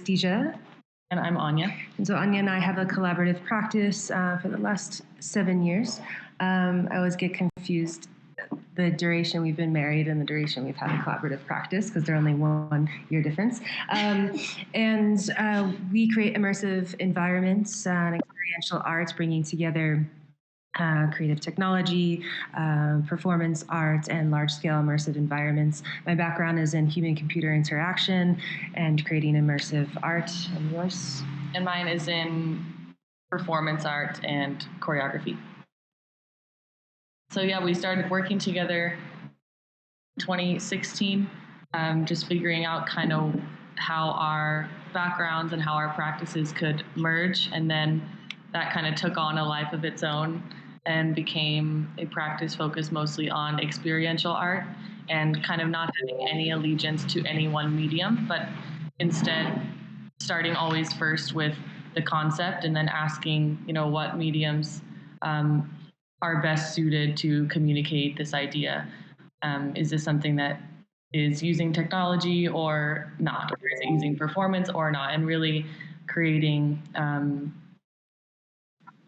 Dejha. And I'm Ania. And so Ania and I have a collaborative practice for the last 7 years. I always get confused the duration we've been married and the duration we've had a collaborative practice because they're only 1 year difference. And we create immersive environments and experiential arts, bringing together creative technology, performance art, and large-scale immersive environments. My background is in human-computer interaction and creating immersive art. And yours? And mine is in performance art and choreography. So yeah, we started working together in 2016, just figuring out kind of how our backgrounds and how our practices could merge, and then that kind of took on a life of its own and became a practice focused mostly on experiential art and kind of not having any allegiance to any one medium, but instead starting always first with the concept and then asking, what mediums are best suited to communicate this idea. Is this something that is using technology or not? Or is it using performance or not? And really creating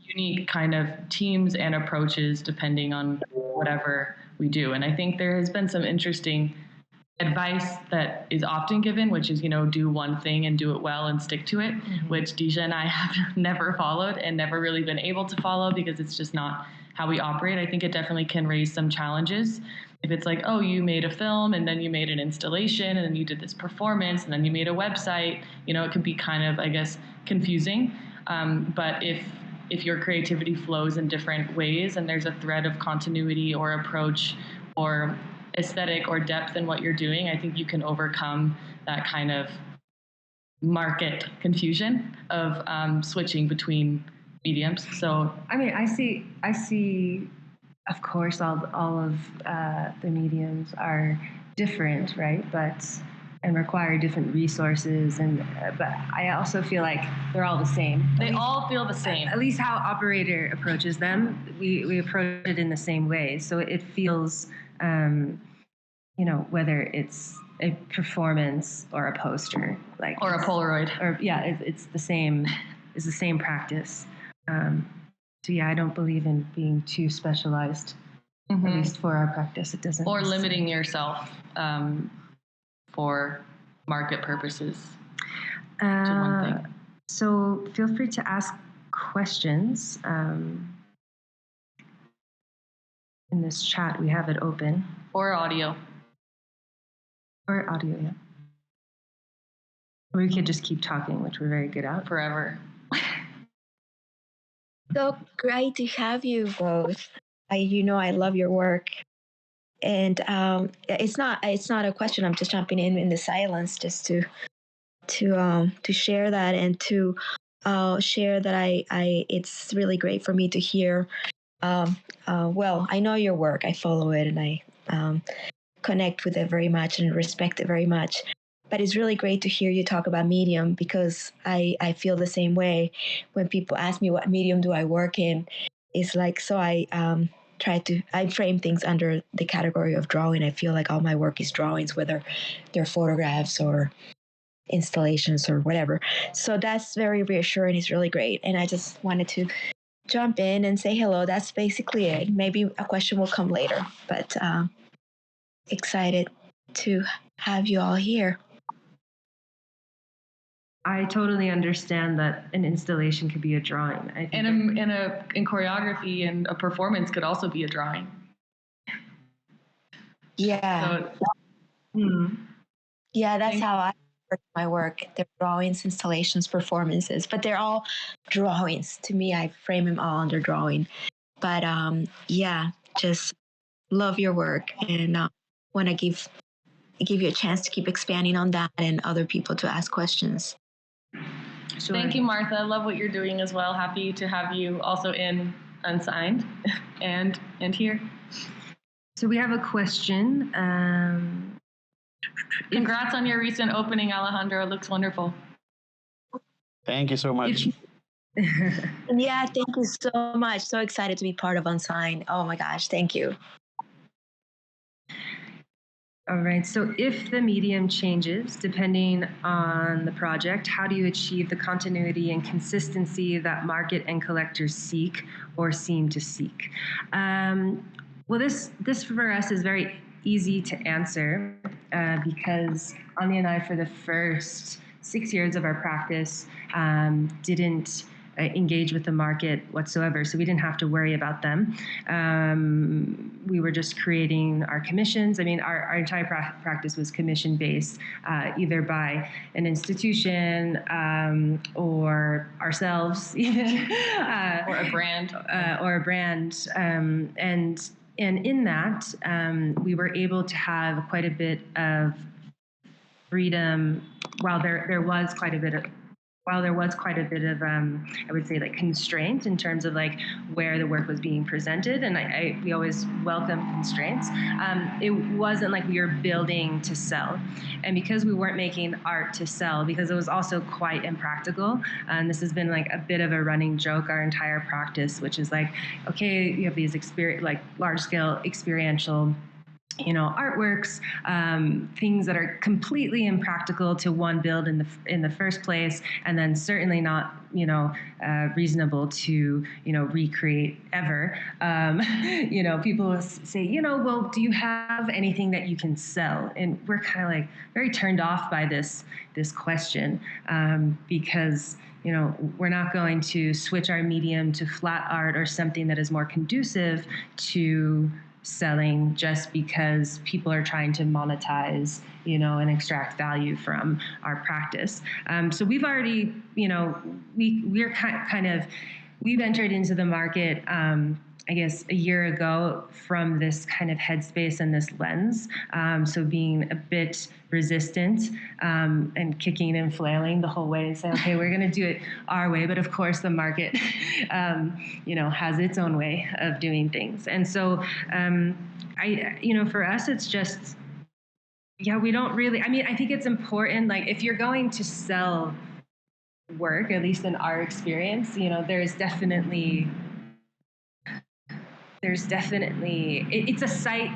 unique kind of teams and approaches depending on whatever we do. And I think there has been some interesting advice that is often given, which is, do one thing and do it well and stick to it, which Dejha and I have never followed and never really been able to follow because it's just not how we operate. I think it definitely can raise some challenges. If it's like, oh, you made a film and then you made an installation and then you did this performance and then you made a website, it could be kind of, I guess, confusing. But if your creativity flows in different ways and there's a thread of continuity or approach or aesthetic or depth in what you're doing, I think you can overcome that kind of market confusion of switching between mediums. So I mean, I see, of course, all of the mediums are different, right? And require different resources, but I also feel like they're all the same. They all feel the same. At least how operator approaches them, we approach it in the same way. So it feels, whether it's a performance or a poster, or a Polaroid, or it's the same. It's the same practice. So yeah, I don't believe in being too specialized. At least for our practice, it doesn't. Or limiting yourself for market purposes to one thing. So feel free to ask questions. In this chat, we have it open. Or audio. Or audio, yeah. Or we could just keep talking, which we're very good at. Forever. So great to have you both. I love your work. And it's not a question. I'm just jumping in the silence just to share that and to share that I it's really great for me to hear. Well, I know your work. I follow it and I connect with it very much and respect it very much. But it's really great to hear you talk about medium because I feel the same way when people ask me what medium do I work in. It's like, so I frame things under the category of drawing. I feel like all my work is drawings, whether they're photographs or installations or whatever. So that's very reassuring. It's really great. And I just wanted to jump in and say hello. That's basically it. Maybe a question will come later, but excited to have you all here. I totally understand that an installation could be a drawing. I think in choreography and a performance could also be a drawing. Yeah. So, yeah, that's how I work my work. They're drawings, installations, performances, but they're all drawings. To me, I frame them all under drawing. But just love your work and want to give you a chance to keep expanding on that and other people to ask questions. Sure. Thank you, Martha. I love what you're doing as well. Happy to have you also in Unsigned and here. So we have a question. Congrats on your recent opening, Alejandro. It looks wonderful. Thank you so much. Yeah, thank you so much. So excited to be part of Unsigned. Oh my gosh, thank you. All right, so if the medium changes depending on the project, how do you achieve the continuity and consistency that market and collectors seek or seem to seek? Well, this for us is very easy to answer because Ania and I, for the first 6 years of our practice, didn't engage with the market whatsoever. So we didn't have to worry about them. We were just creating our commissions. I mean, our entire practice was commission-based, either by an institution or ourselves, even. Or a brand. And in that, we were able to have quite a bit of freedom while there was quite a bit of I would say, like, constraint in terms of like where the work was being presented, and we always welcome constraints. It wasn't like we were building to sell, and because we weren't making art to sell, because it was also quite impractical. And this has been like a bit of a running joke our entire practice, which is like, okay, you have these large scale experiential artworks, things that are completely impractical to build in the first place, and then certainly not reasonable to recreate ever. People say, well, do you have anything that you can sell? And we're kind of like very turned off by this question because we're not going to switch our medium to flat art or something that is more conducive to selling just because people are trying to monetize, and extract value from our practice. So we've already, we've entered into the market, I guess, a year ago from this kind of headspace and this lens. So being a bit resistant and kicking and flailing the whole way and saying, okay, we're going to do it our way. But of course, the market, has its own way of doing things. And so, for us, it's just, we don't really, I think it's important, like, if you're going to sell work, at least in our experience, it's a site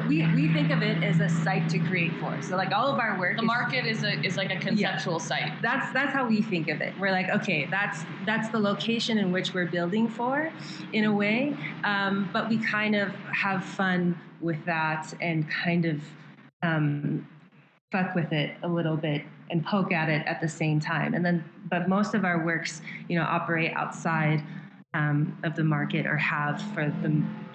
we think of it as a site to create for. So like all of our work, the market is like a conceptual site. That's how we think of it. We're like, okay, that's the location in which we're building for, in a way, but we kind of have fun with that and kind of fuck with it a little bit and poke at it at the same time. And then, but most of our works, operate outside of the market, or have for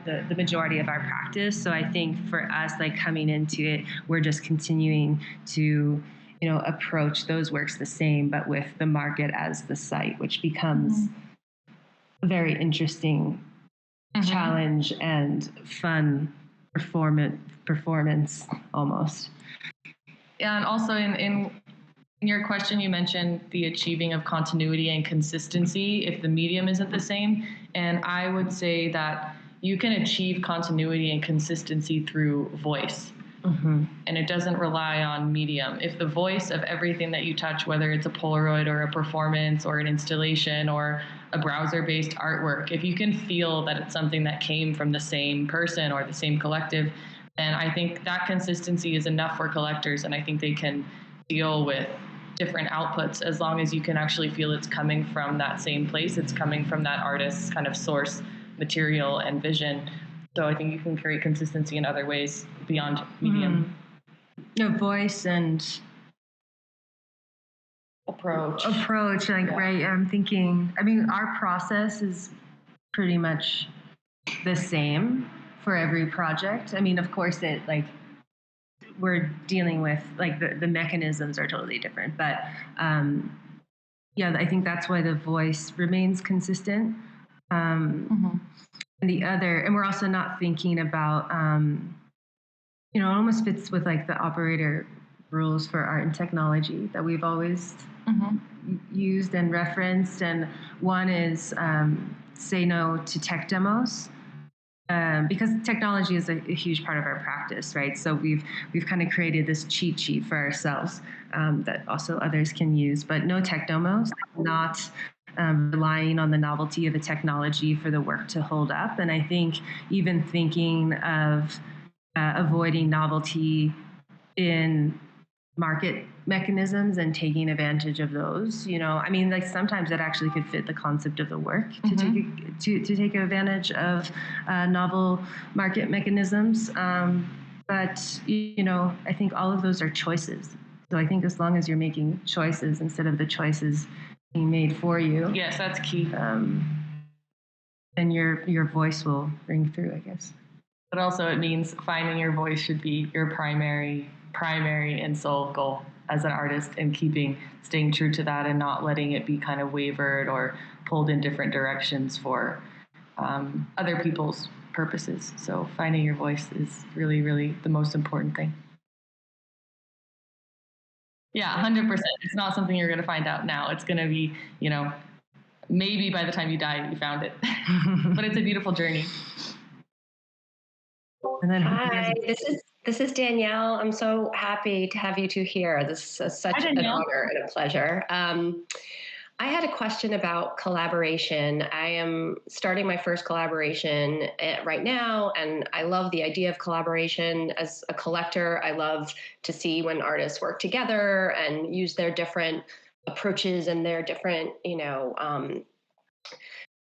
the majority of our practice. So I think for us, like, coming into it, we're just continuing to, approach those works the same, but with the market as the site, which becomes a very interesting challenge and fun performance almost. Yeah, and also in your question, you mentioned the achieving of continuity and consistency if the medium isn't the same. And I would say that you can achieve continuity and consistency through voice. And it doesn't rely on medium. If the voice of everything that you touch, whether it's a Polaroid or a performance or an installation or a browser-based artwork, if you can feel that it's something that came from the same person or the same collective, then I think that consistency is enough for collectors, and I think they can deal with different outputs as long as you can actually feel it's coming from that same place, it's coming from that artist's kind of source material and vision. So I think you can create consistency in other ways beyond medium. Voice and approach, right? I'm thinking, our process is pretty much the same for every project. Of course, we're dealing with, like, the mechanisms are totally different, but I think that's why the voice remains consistent. And we're also not thinking about, it almost fits with, like, the operator rules for art and technology that we've always used and referenced. And one is say no to tech demos. Because technology is a huge part of our practice, right? So we've kind of created this cheat sheet for ourselves that also others can use. But no tech demos, not relying on the novelty of a technology for the work to hold up. And I think even thinking of avoiding novelty in market mechanisms and taking advantage of those. I mean, like sometimes that actually could fit the concept of the work to take advantage of novel market mechanisms. But I think all of those are choices. So I think as long as you're making choices instead of the choices being made for you, yes, that's key. Then your voice will ring through, I guess. But also it means finding your voice should be your primary and sole goal as an artist, and staying true to that and not letting it be kind of wavered or pulled in different directions for other people's purposes. So finding your voice is really, really the most important thing. Yeah, 100%. It's not something you're going to find out now. It's going to be, maybe by the time you die, you found it. But it's a beautiful journey. And then hi, this is Danielle. I'm so happy to have you two here. This is such an honor and a pleasure. I had a question about collaboration. I am starting my first collaboration right now, and I love the idea of collaboration. As a collector, I love to see when artists work together and use their different approaches and their different,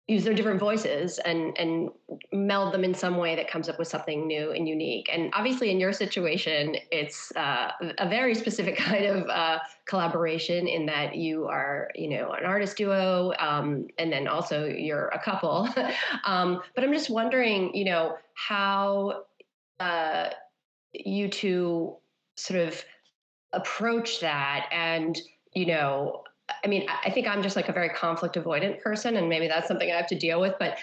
use their different voices and meld them in some way that comes up with something new and unique. And obviously in your situation, it's a very specific kind of collaboration in that you are, an artist duo, and then also you're a couple. But I'm just wondering, how you two sort of approach that. And, I mean, I think I'm just like a very conflict avoidant person, and maybe that's something I have to deal with. But,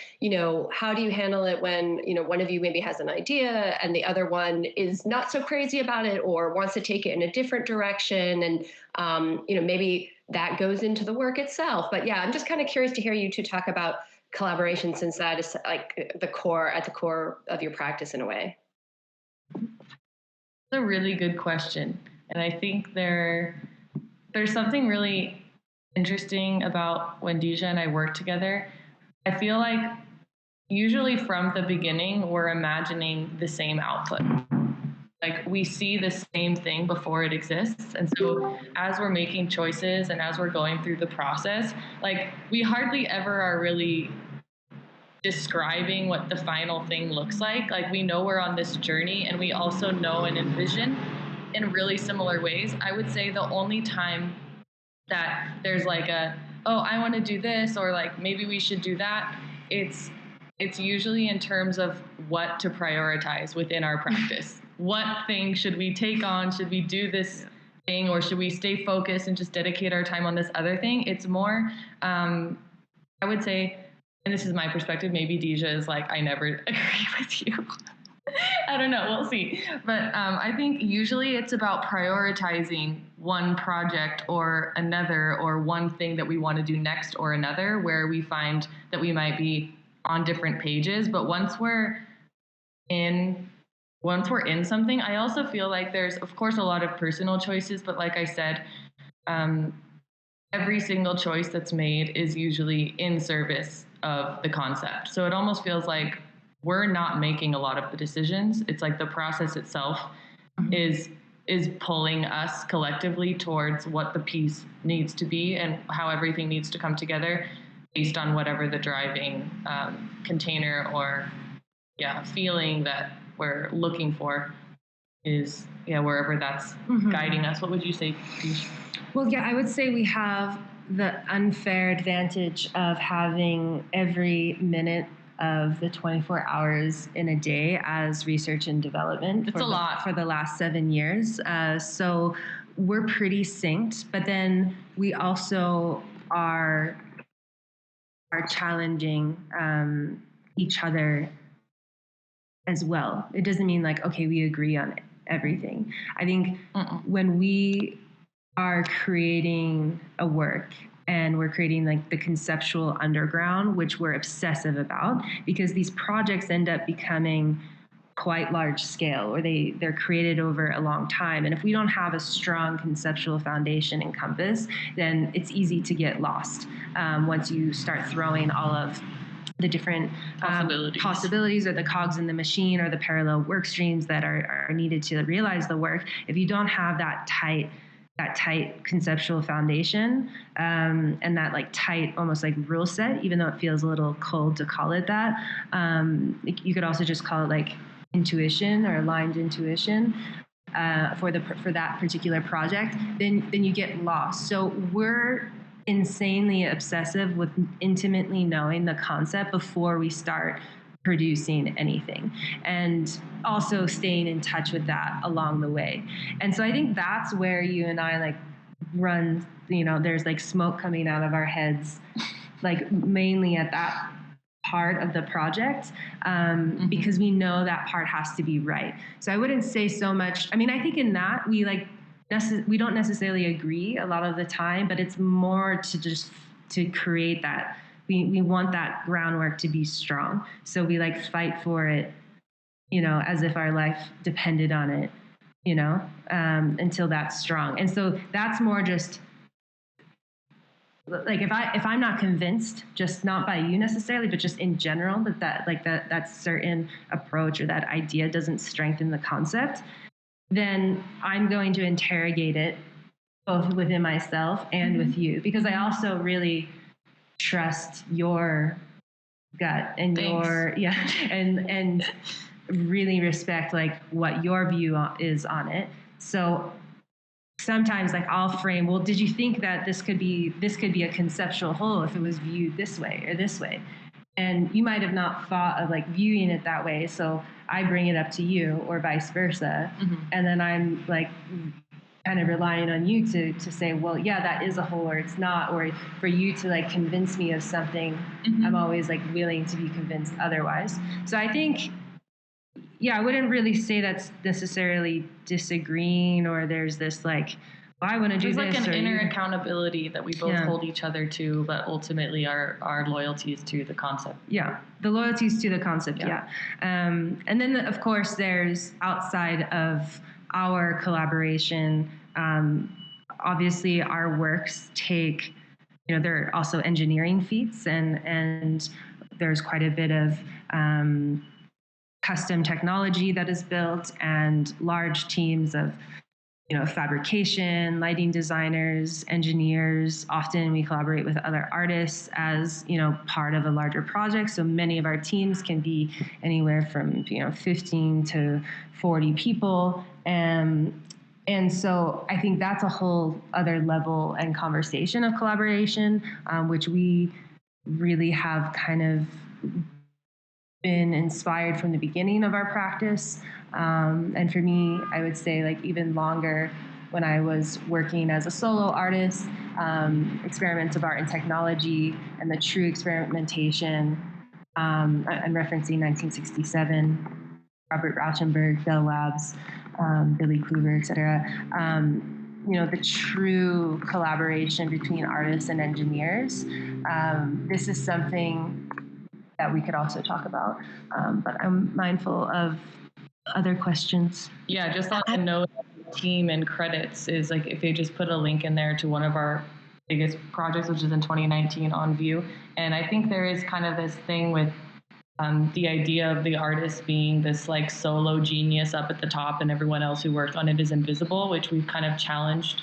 how do you handle it when, one of you maybe has an idea and the other one is not so crazy about it or wants to take it in a different direction? And, maybe that goes into the work itself. But yeah, I'm just kind of curious to hear you two talk about collaboration, since that is like at the core of your practice in a way. That's a really good question. And I think there's something really interesting about when Dejha and I work together. I feel like usually from the beginning, we're imagining the same output. Like we see the same thing before it exists. And so as we're making choices and as we're going through the process, like we hardly ever are really describing what the final thing looks like. Like we know we're on this journey, and we also know and envision in really similar ways. I would say the only time that there's like I want to do this, or like maybe we should do that, it's usually in terms of what to prioritize within our practice. What thing should we take on? Should we do this thing, or should we stay focused and just dedicate our time on this other thing? It's more, I would say, and this is my perspective, maybe Dejha is like, I never agree with you. I don't know, we'll see. But I think usually it's about prioritizing one project or another, or one thing that we want to do next or another, where we find that we might be on different pages. But once we're in something, I also feel like there's, of course, a lot of personal choices, but like I said, every single choice that's made is usually in service of the concept. So it almost feels like we're not making a lot of the decisions. It's like the process itself is pulling us collectively towards what the piece needs to be and how everything needs to come together based on whatever the driving container or feeling that we're looking for is, wherever that's guiding us. What would you say, Dejha? Well, yeah, I would say we have the unfair advantage of having every minute of the 24 hours in a day as research and development. It's a lot. For the last 7 years. So we're pretty synced, but then we also are challenging each other as well. It doesn't mean like, okay, we agree on everything. I think when we are creating a work and we're creating like the conceptual underground, which we're obsessive about, because these projects end up becoming quite large scale, or they're created over a long time. And if we don't have a strong conceptual foundation and compass, then it's easy to get lost once you start throwing all of the different possibilities or the cogs in the machine or the parallel work streams that are needed to realize the work. If you don't have that tight conceptual foundation and that like tight, almost like rule set, even though it feels a little cold to call it that, you could also just call it like intuition or aligned intuition for that particular project, then you get lost. So we're insanely obsessive with intimately knowing the concept before we start producing anything, and also staying in touch with that along the way. And so I think that's where you and I like run, there's like smoke coming out of our heads, like mainly at that part of the project, because we know that part has to be right. So I wouldn't say so much, I think in that we don't necessarily agree a lot of the time, but it's more to create that. We want that groundwork to be strong. So we like fight for it, as if our life depended on it, until that's strong. And so that's more just like if I'm not convinced, just not by you necessarily, but just in general, that certain approach or that idea doesn't strengthen the concept, then I'm going to interrogate it both within myself and with you, because I also really trust your gut and and really respect like what your view is on it. So sometimes like I'll frame, well, did you think that this could be a conceptual whole if it was viewed this way or this way? And you might have not thought of like viewing it that way. So I bring it up to you or vice versa. And then I'm like kind of relying on you to say, well, yeah, that is a whole or it's not, or for you to like convince me of something. I'm always like willing to be convinced otherwise. So I think, I wouldn't really say that's necessarily disagreeing or there's this like, well, I want to do this. There's like an inner accountability that we both hold each other to, but ultimately our loyalty is to the concept. Yeah, the loyalty is to the concept, and then, of course, there's outside of our collaboration, obviously our works take, they're also engineering feats, and there's quite a bit of custom technology that is built and large teams of fabrication, lighting designers, engineers. Often we collaborate with other artists as, part of a larger project. So many of our teams can be anywhere from, 15 to 40 people. And so I think that's a whole other level and conversation of collaboration, which we really have kind of been inspired from the beginning of our practice. And for me, I would say like even longer when I was working as a solo artist, experiments of art and technology and the true experimentation. I'm referencing 1967, Robert Rauschenberg, Bell Labs, Billy Kluver, et cetera. The true collaboration between artists and engineers. This is something that we could also talk about, but I'm mindful of other questions. Yeah, just on the note of team and credits is like if they just put a link in there to one of our biggest projects, which is in 2019 on View. And I think there is kind of this thing with the idea of the artist being this like solo genius up at the top and everyone else who worked on it is invisible, which we've kind of challenged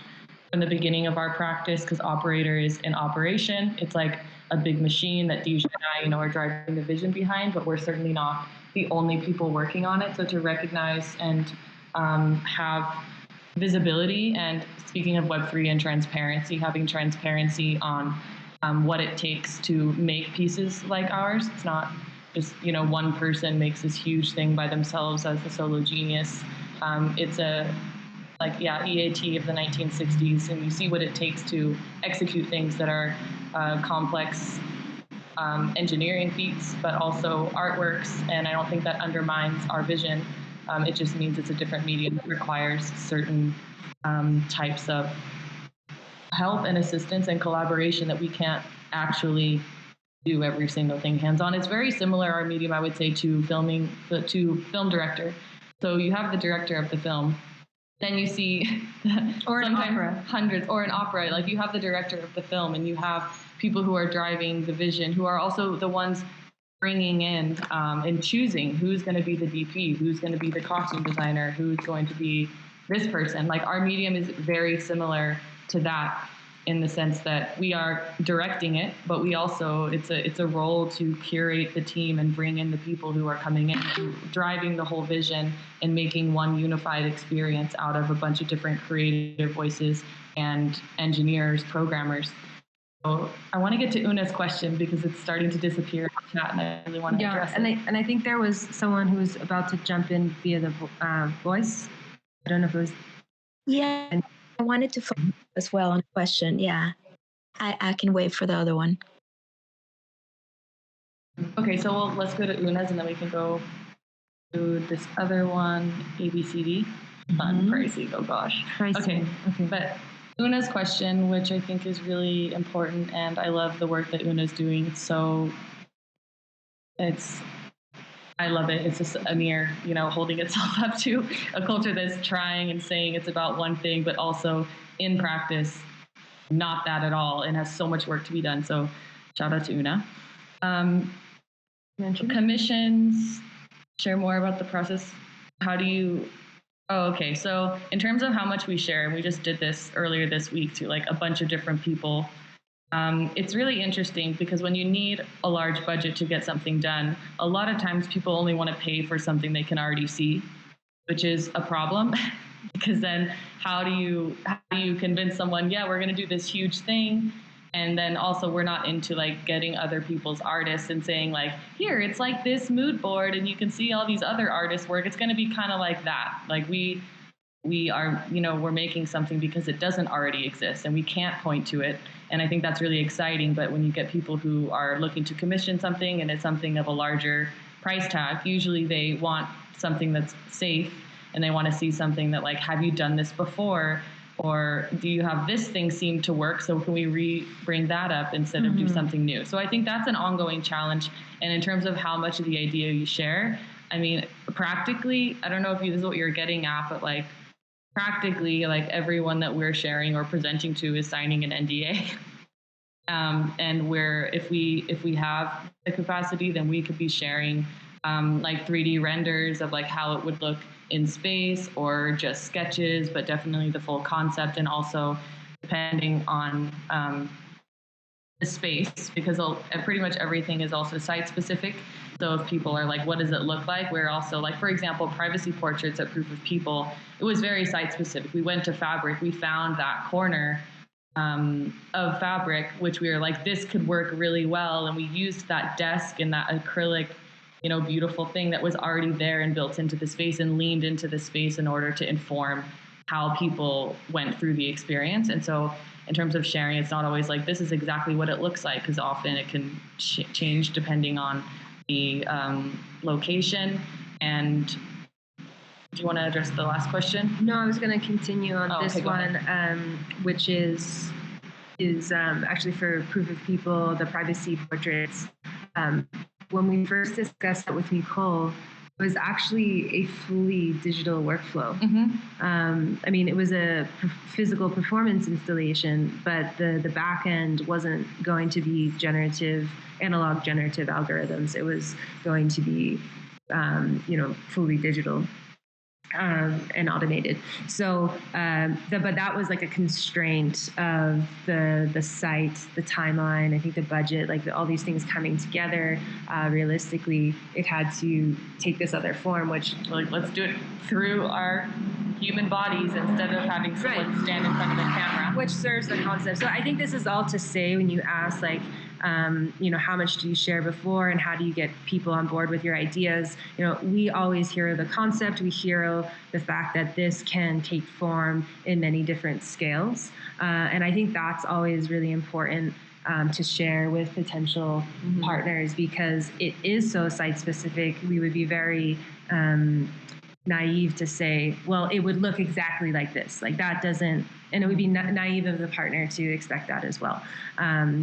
from the beginning of our practice, because operator is in operation. It's like a big machine that Dejha and I, are driving the vision behind, but we're certainly not the only people working on it. So to recognize and have visibility, and speaking of Web3 and transparency, having transparency on what it takes to make pieces like ours. It's not just, one person makes this huge thing by themselves as the solo genius. It's EAT of the 1960s, and you see what it takes to execute things that are complex engineering feats, but also artworks, and I don't think that undermines our vision. It just means it's a different medium that requires certain types of help and assistance and collaboration that we can't actually do every single thing hands-on. It's very similar, our medium, I would say, to film director. So you have the director of the film, then you see or an opera. Hundreds, or an opera. Like you have the director of the film and you have people who are driving the vision, who are also the ones bringing in and choosing who's going to be the DP, who's going to be the costume designer, who's going to be this person. Like our medium is very similar to that in the sense that we are directing it, but we also, it's a role to curate the team and bring in the people who are coming in, driving the whole vision and making one unified experience out of a bunch of different creative voices and engineers, programmers. So I want to get to Una's question because it's starting to disappear in the chat, and I really want to address it. And I think there was someone who was about to jump in via the voice. I don't know if it was. Yeah, I wanted to focus as well on a question. Yeah, I can wait for the other one. Okay, so let's go to Una's, and then we can go to this other one, ABCD. Fun, pricey, oh gosh. Pricey. Okay, but Una's question, which I think is really important, and I love the work that Una's doing. So I love it. It's just a mirror, holding itself up to a culture that's trying and saying it's about one thing, but also in practice, not that at all, and has so much work to be done. So shout out to Una. Commissions, share more about the process. How do you... Oh, okay. So in terms of how much we share, and we just did this earlier this week to like a bunch of different people, it's really interesting because when you need a large budget to get something done, a lot of times people only want to pay for something they can already see, which is a problem because then how do you convince someone, yeah, we're going to do this huge thing, and then also we're not into like getting other people's artists and saying like, here, it's like this mood board and you can see all these other artists' work. It's going to be kind of like that. Like we are, we're making something because it doesn't already exist and we can't point to it. And I think that's really exciting. But when you get people who are looking to commission something and it's something of a larger price tag, usually they want something that's safe and they want to see something that like, have you done this before? Or do you have this thing seem to work? So can we bring that up instead of do something new? So I think that's an ongoing challenge. And in terms of how much of the idea you share, I mean, practically, I don't know if this is what you're getting at, but like practically like everyone that we're sharing or presenting to is signing an NDA. And if we have the capacity, then we could be sharing like 3D renders of like how it would look in space or just sketches, but definitely the full concept, and also depending on the space, because pretty much everything is also site specific. So if people are like, what does it look like? We're also like, for example, privacy portraits at Proof of People, it was very site specific. We went to Fabric, we found that corner of fabric, which we were like, this could work really well. And we used that desk and that acrylic, beautiful thing that was already there and built into the space and leaned into the space in order to inform how people went through the experience. And so in terms of sharing, it's not always like, this is exactly what it looks like, because often it can change depending on the location. And do you want to address the last question? No, I was going to continue on this one, which is actually for Proof of People, the privacy portraits. When we first discussed it with Nicole, it was actually a fully digital workflow. I mean, it was a physical performance installation, but the back end wasn't going to be analog generative algorithms. It was going to be, fully digital. And automated. So, but that was like a constraint of the site, the timeline, I think the budget, like all these things coming together. Realistically, it had to take this other form, which like, let's do it through our human bodies instead of having someone stand in front of the camera. Which serves the concept. So I think this is all to say when you ask like, how much do you share before and how do you get people on board with your ideas? We always hear the concept, we hear the fact that this can take form in many different scales. And I think that's always really important to share with potential partners, because it is so site specific. We would be very naive to say, well, it would look exactly like this. Like that doesn't, and it would be naive of the partner to expect that as well.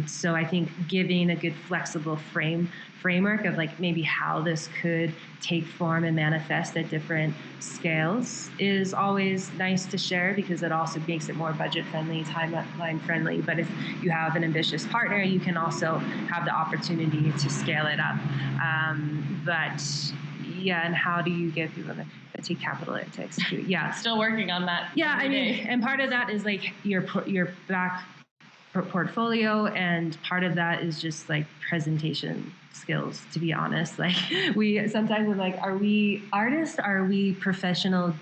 So I think giving a good flexible framework of like maybe how this could take form and manifest at different scales is always nice to share, because it also makes it more budget friendly, timeline friendly. But if you have an ambitious partner, you can also have the opportunity to scale it up. But yeah, and how do you give people that take capital to execute? Yeah, Still working on that. Yeah, I mean, and part of that is like your back portfolio, and part of that is just like presentation skills, to be honest. Like we sometimes are like, are we artists? Are we professional,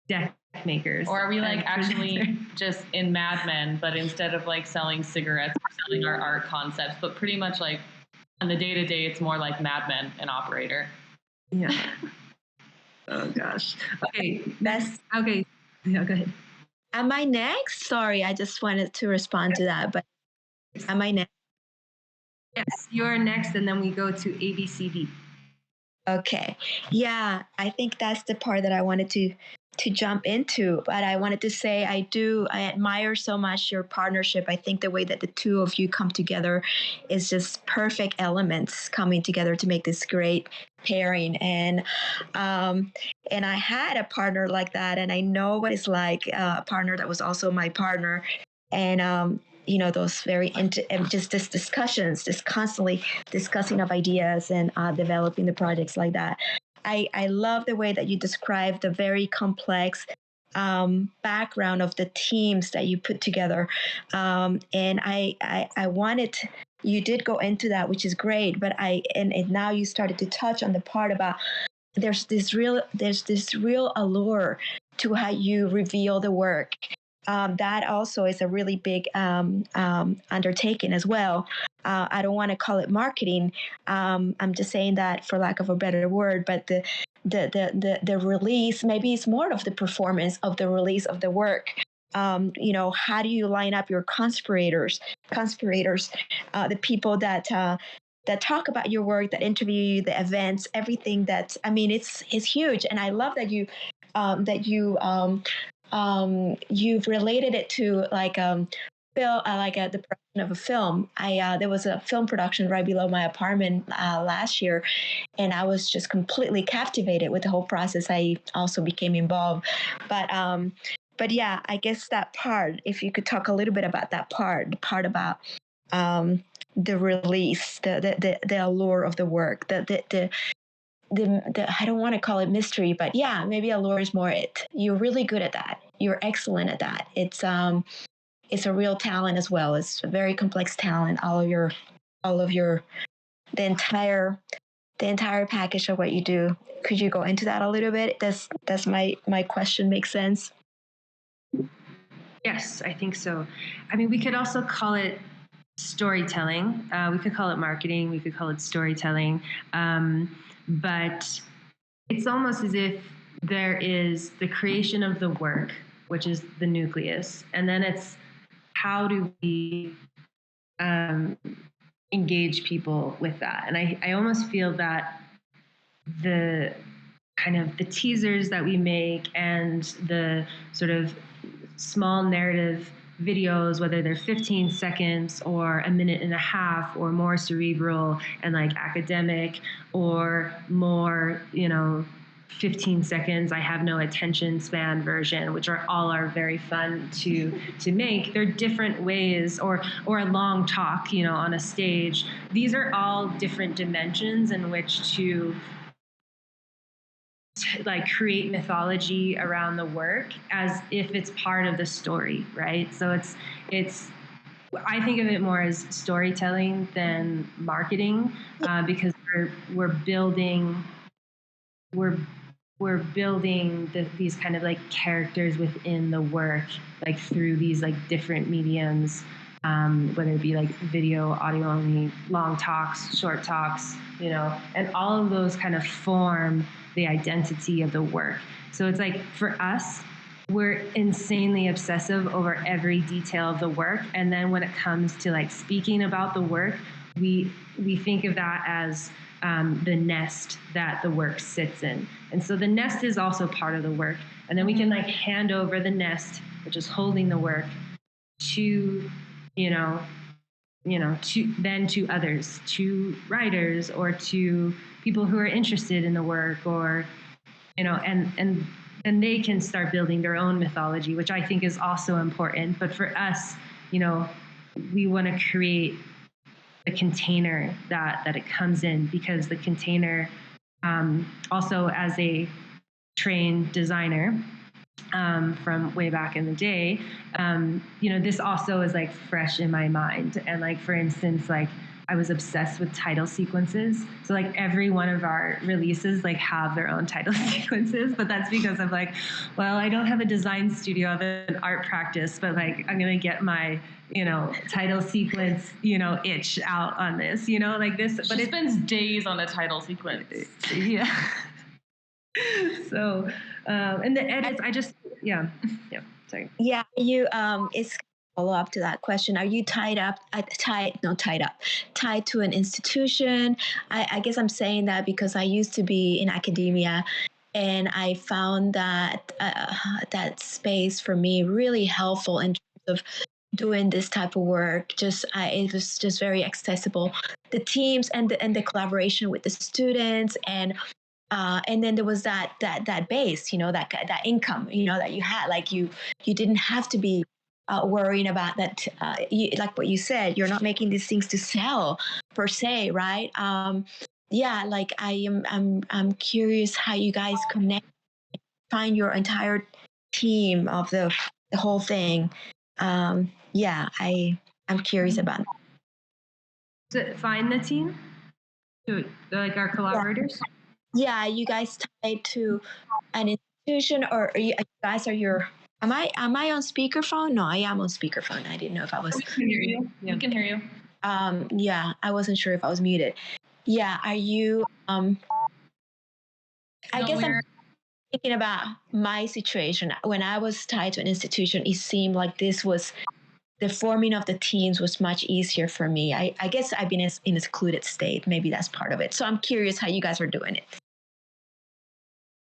deck makers? Or are we like actually just in Mad Men, but instead of like selling cigarettes, we're selling our art concepts, but pretty much like on the day-to-day, it's more like Mad Men and Operator. Yeah. Oh gosh. Okay. Next. Okay. Yeah, go ahead. Am I next? Sorry, I just wanted to respond to that, but am I next? Yes, you're next, and then we go to ABCD. Okay. Yeah, I think that's the part that I wanted to jump into. But I wanted to say I admire so much your partnership. I think the way that the two of you come together is just perfect elements coming together to make this great pairing. And I had a partner like that, and I know what it's like, a partner that was also my partner. And those very just this discussions, just constantly discussing of ideas and developing the projects like that. I love the way that you describe the very complex background of the teams that you put together. And I wanted, you did go into that, which is great, but and now you started to touch on the part about there's this real allure to how you reveal the work. That also is a really big undertaking as well. I don't want to call it marketing. I'm just saying that for lack of a better word, but the release, maybe it's more of the performance of the release of the work. How do you line up your conspirators, the people that talk about your work, that interview you, the events, everything it's huge. And I love that you've related it to like the production of a film. There was a film production right below my apartment last year, and I was just completely captivated with the whole process. I also became involved, but yeah, I guess that part, if you could talk a little bit about that part, the part about the release, the allure of the work, the I don't want to call it mystery, but yeah, maybe allure is more it. You're really good at that. You're excellent at that. It's a real talent as well. It's a very complex talent. The entire package of what you do. Could you go into that a little bit? Does my question make sense? Yes, I think so. I mean, we could also call it storytelling. We could call it marketing. We could call it storytelling. But it's almost as if there is the creation of the work, which is the nucleus, and then it's how do we engage people with that. And I almost feel that the kind of the teasers that we make and the sort of small narrative videos, whether they're 15 seconds or a minute and a half or more cerebral and like academic or more, 15 seconds, I have no attention span version, which all are very fun to make. They're different ways, or a long talk, on a stage. These are all different dimensions in which to like create mythology around the work as if it's part of the story, right? So it's I think of it more as storytelling than marketing, because we're building these kind of like characters within the work, like through these like different mediums, whether it be like video, audio only, long talks, short talks, and all of those kind of form the identity of the work. So it's like for us, we're insanely obsessive over every detail of the work. And then when it comes to like speaking about the work, we think of that as the nest that the work sits in. And so the nest is also part of the work. And then we can like hand over the nest, which is holding the work, to, to others, to writers or to people who are interested in the work, or, and they can start building their own mythology, which I think is also important. But for us, we want to create the container that it comes in, because the container, also as a trained designer from way back in the day, this also is like fresh in my mind. And like, for instance, like I was obsessed with title sequences. So like every one of our releases like have their own title sequences, but that's because of like, well, I don't have a design studio, I have an art practice, but like I'm gonna get my title sequence, itch out on this, like this. But it spends days on a title sequence. Yeah. So, and the edits, sorry. Yeah, it's follow up to that question. Are you tied to an institution? I guess I'm saying that because I used to be in academia, and I found that that space for me really helpful in terms of doing this type of work. It was just very accessible. The teams and the collaboration with the students, and then there was that base, that income, that you had. Like you didn't have to be worrying about that. Like what you said, you're not making these things to sell per se, right? Like I'm curious how you guys find your entire team of the whole thing. I'm curious about that. To find the team, like our collaborators. Yeah, you guys tied to an institution, or you guys are your? Am I on speakerphone? No, I am on speakerphone. I didn't know if I was. We can hear you. Yeah. We can hear you. Yeah, I wasn't sure if I was muted. Yeah, are you? I guess I'm thinking about my situation. When I was tied to an institution, it seemed like the forming of the teams was much easier for me. I guess I've been in a secluded state. Maybe that's part of it. So I'm curious how you guys are doing it.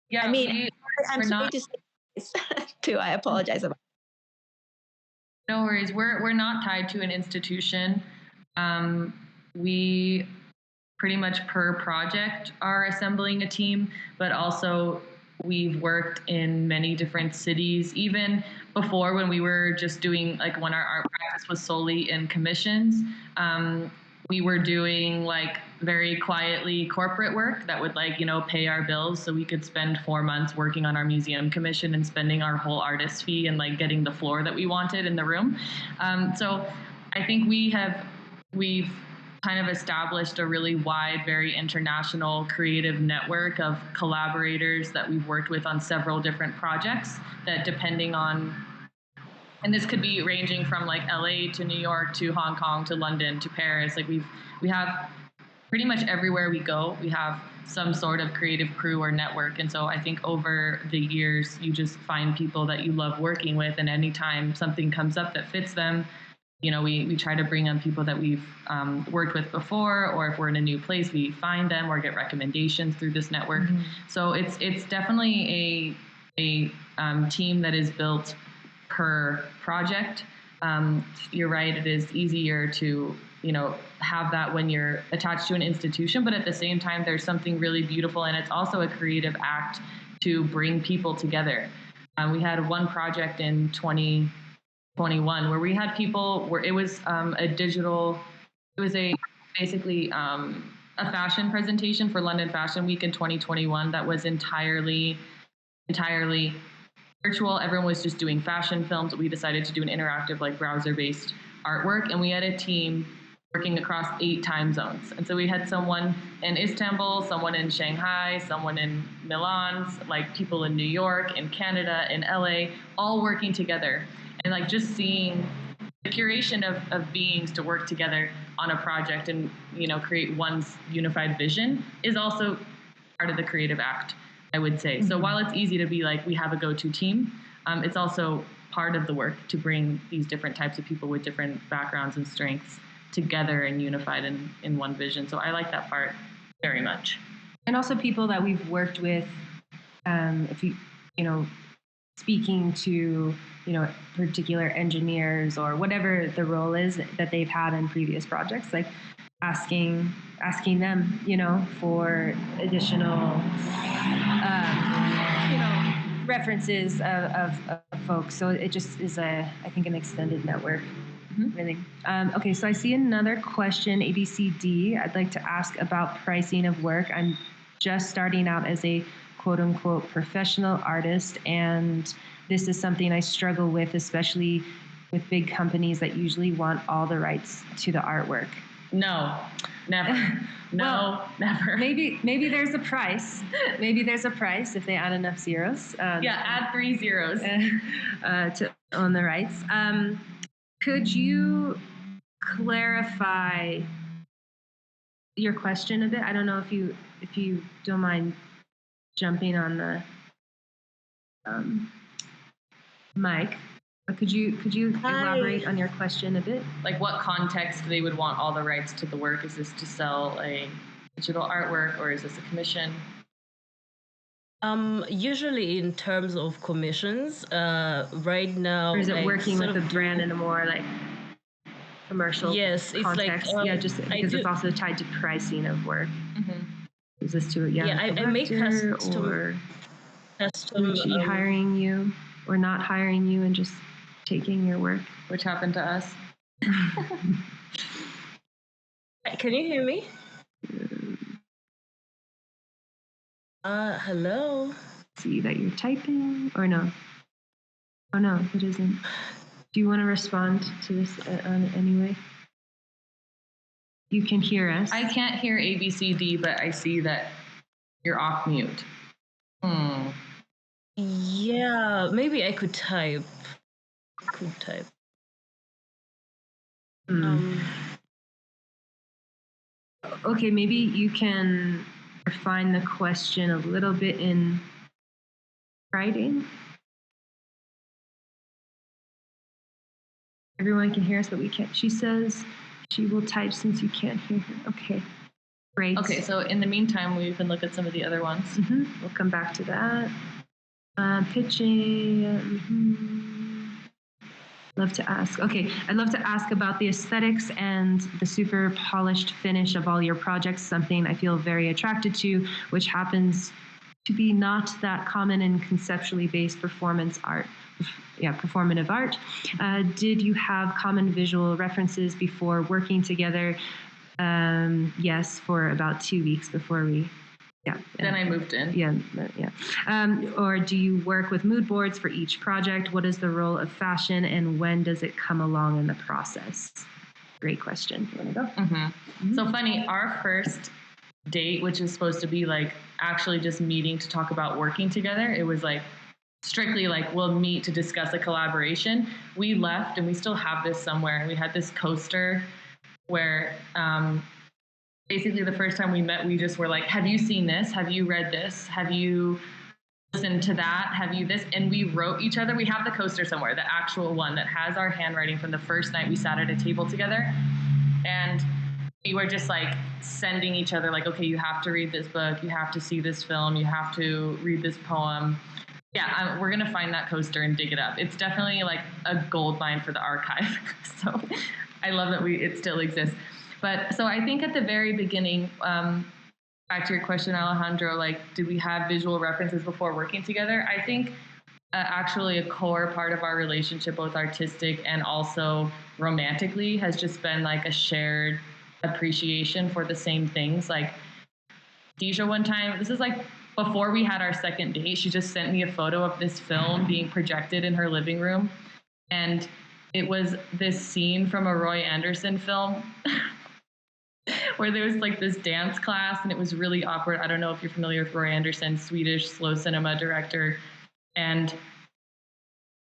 Yeah, I mean, I'm sorry to say this too. I apologize about. No worries. We're not tied to an institution. We pretty much per project are assembling a team, but also we've worked in many different cities, even before when we were just doing, like when our art practice was solely in commissions. We were doing like very quietly corporate work that would pay our bills, so we could spend 4 months working on our museum commission and spending our whole artist fee and like getting the floor that we wanted in the room. So I think we've kind of established a really wide, very international creative network of collaborators that we've worked with on several different projects that, depending on, and this could be ranging from like LA to New York to Hong Kong to London to Paris. Like we have pretty much everywhere we go, we have some sort of creative crew or network. And so I think over the years, you just find people that you love working with, and anytime something comes up that fits them, we try to bring on people that we've worked with before, or if we're in a new place, we find them or get recommendations through this network. Mm-hmm. So it's definitely a team that is built per project. You're right, it is easier to have that when you're attached to an institution, but at the same time, there's something really beautiful, and it's also a creative act to bring people together. We had one project in 2021 where we had people where it was basically a fashion presentation for London Fashion Week in 2021 that was entirely virtual. Everyone was just doing fashion films. We decided to do an interactive, like browser-based artwork, and we had a team working across 8 time zones. And so we had someone in Istanbul, someone in Shanghai, someone in Milan, like people in New York, in Canada, in LA, all working together. And like just seeing the curation of beings to work together on a project and create one's unified vision is also part of the creative act, I would say. Mm-hmm. So while it's easy to be like, we have a go-to team, it's also part of the work to bring these different types of people with different backgrounds and strengths together and unified in one vision. So I like that part. very much. And also people that we've worked with, if speaking to, particular engineers or whatever the role is that they've had in previous projects, like asking them, for additional, references of folks. So it just is I think an extended network. Really. Okay, so I see another question, ABCD. I'd like to ask about pricing of work. I'm just starting out as a quote unquote professional artist, and this is something I struggle with, especially with big companies that usually want all the rights to the artwork. No, never. No, never. Maybe there's a price. Maybe there's a price if they add enough zeros. Add 3 zeros. To own the rights. Could you clarify your question a bit? I don't know if you don't mind jumping on the mic. But could you elaborate on your question a bit? Like what context they would want all the rights to the work? Is this to sell a digital artwork, or is this a commission? Usually in terms of commissions, right now. Or is it working with a brand in a more like commercial context? It's like, just because it's also tied to pricing of work. Mm-hmm. Is this to I make custom. Or is she hiring you or not hiring you and just taking your work? Which happened to us. Can you hear me? Hello. See that you're typing or no? Oh no, it isn't. Do you want to respond to this anyway? You can hear us. I can't hear ABCD, but I see that you're off mute. Yeah, maybe I could type. Okay, maybe you can refine the question a little bit in writing. Everyone can hear us, but we can't. She says she will type since you can't hear her. Okay, great. Okay, so in the meantime, we can look at some of the other ones. We'll come back to that. Pitching. Love to ask. Okay, I'd love to ask about the aesthetics and the super polished finish of all your projects, something I feel very attracted to, which happens to be not that common in conceptually based performance art. Performative art. Did you have common visual references before working together? Yes, for about 2 weeks before we. Then I moved in. Or do you work with mood boards for each project? What is the role of fashion, and when does it come along in the process? Great question. You want to go? So funny, our first date, which is supposed to be like actually just meeting to talk about working together, it was like strictly like we'll meet to discuss a collaboration. We left, and we still have this somewhere. We had this coaster where basically the first time we met, we just were like, have you seen this? Have you read this? Have you listened to that? Have you this? And we wrote each other. We have the coaster somewhere, the actual one that has our handwriting from the first night we sat at a table together. And we were just like sending each other like, okay, you have to read this book. You have to see this film. You have to read this poem. Yeah, we're going to find that coaster and dig it up. It's definitely like a gold mine for the archive. So I love that it still exists. But so I think at the very beginning, back to your question, Alejandro, like, did we have visual references before working together? I think actually a core part of our relationship, both artistic and also romantically, has just been like a shared appreciation for the same things. Like Dejha one time, this is like before we had our second date, she just sent me a photo of this film being projected in her living room. And it was this scene from a Roy Andersson film where there was like this dance class, and it was really awkward. I don't know if you're familiar with Roy Andersson, Swedish slow cinema director. And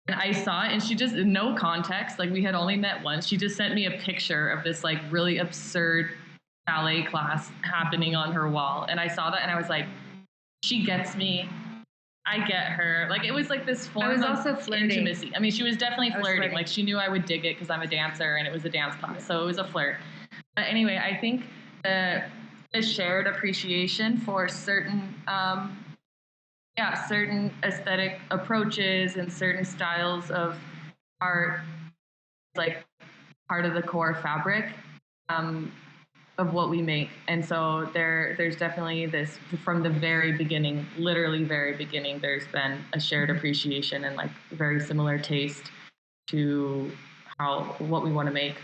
I saw it, and she just, no context, like we had only met once. She just sent me a picture of this like really absurd ballet class happening on her wall. And I saw that and I was like, she gets me. I get her. Like, it was like this form of intimacy. I mean, she was definitely flirting. Like, she knew I would dig it because I'm a dancer and it was a dance class. So it was a flirt. But anyway, I think the a shared appreciation for certain certain aesthetic approaches and certain styles of art, like part of the core fabric of what we make. And so there's definitely this, from the very beginning, literally very beginning, there's been a shared appreciation and like very similar taste to what we want to make.